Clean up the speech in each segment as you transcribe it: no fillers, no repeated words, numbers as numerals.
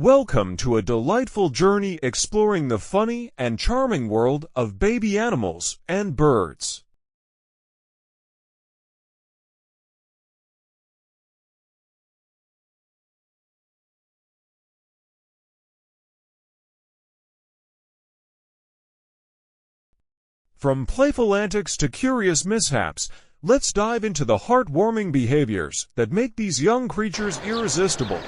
Welcome to a delightful journey exploring the funny and charming world of baby animals and birds. From playful antics to curious mishaps, let's dive into the heartwarming behaviors that make these young creatures irresistible.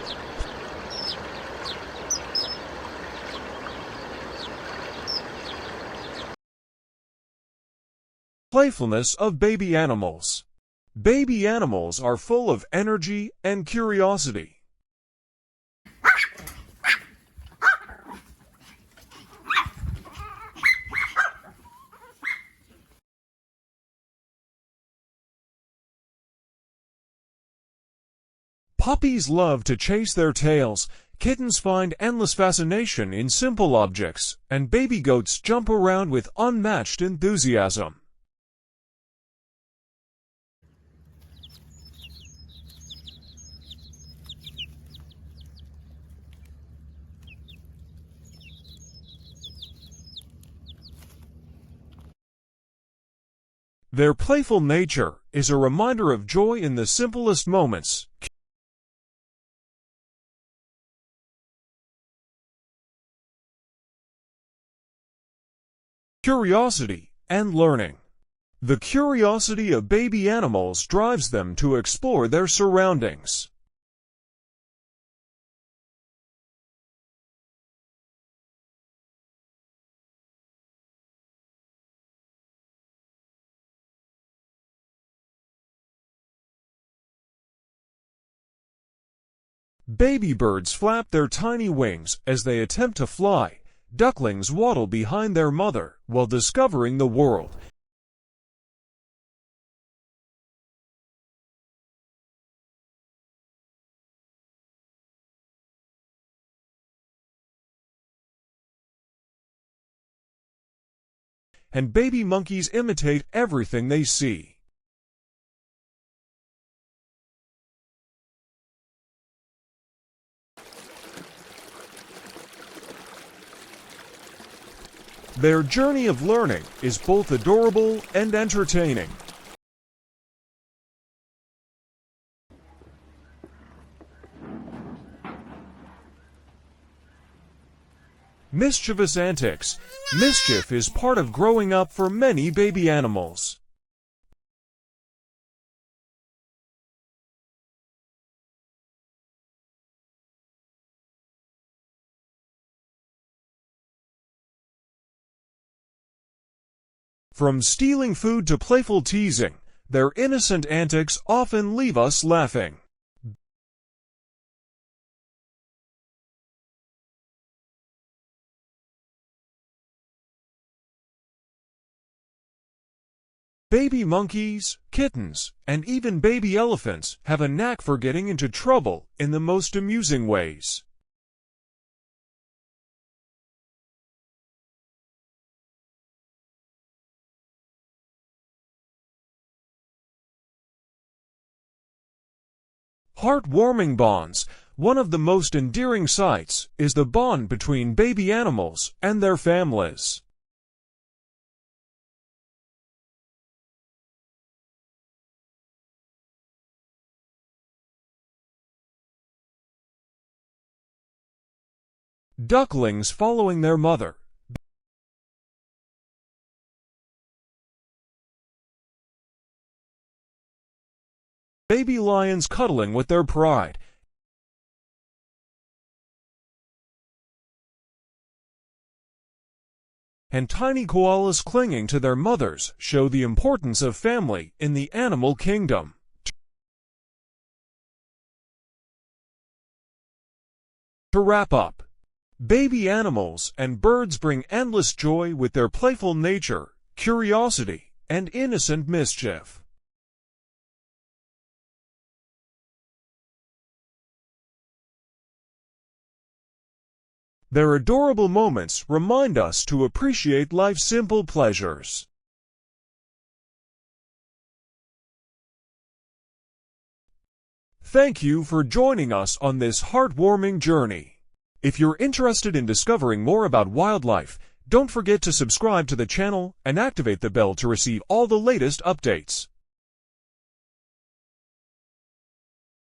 Playfulness of baby animals. Baby animals are full of energy and curiosity. Puppies love to chase their tails, kittens find endless fascination in simple objects, and baby goats jump around with unmatched enthusiasm. Their playful nature is a reminder of joy in the simplest moments, curiosity, and learning. The curiosity of baby animals drives them to explore their surroundings. Baby birds flap their tiny wings as they attempt to fly. Ducklings waddle behind their mother while discovering the world. And baby monkeys imitate everything they see. Their journey of learning is both adorable and entertaining. Mischievous antics. Mischief is part of growing up for many baby animals. From stealing food to playful teasing, their innocent antics often leave us laughing. Baby monkeys, kittens, and even baby elephants have a knack for getting into trouble in the most amusing ways. Heartwarming bonds. One of the most endearing sights is the bond between baby animals and their families. Ducklings following their mother. Baby lions cuddling with their pride. And tiny koalas clinging to their mothers show the importance of family in the animal kingdom. To wrap up, baby animals and birds bring endless joy with their playful nature, curiosity, and innocent mischief. Their adorable moments remind us to appreciate life's simple pleasures. Thank you for joining us on this heartwarming journey. If you're interested in discovering more about wildlife, don't forget to subscribe to the channel and activate the bell to receive all the latest updates.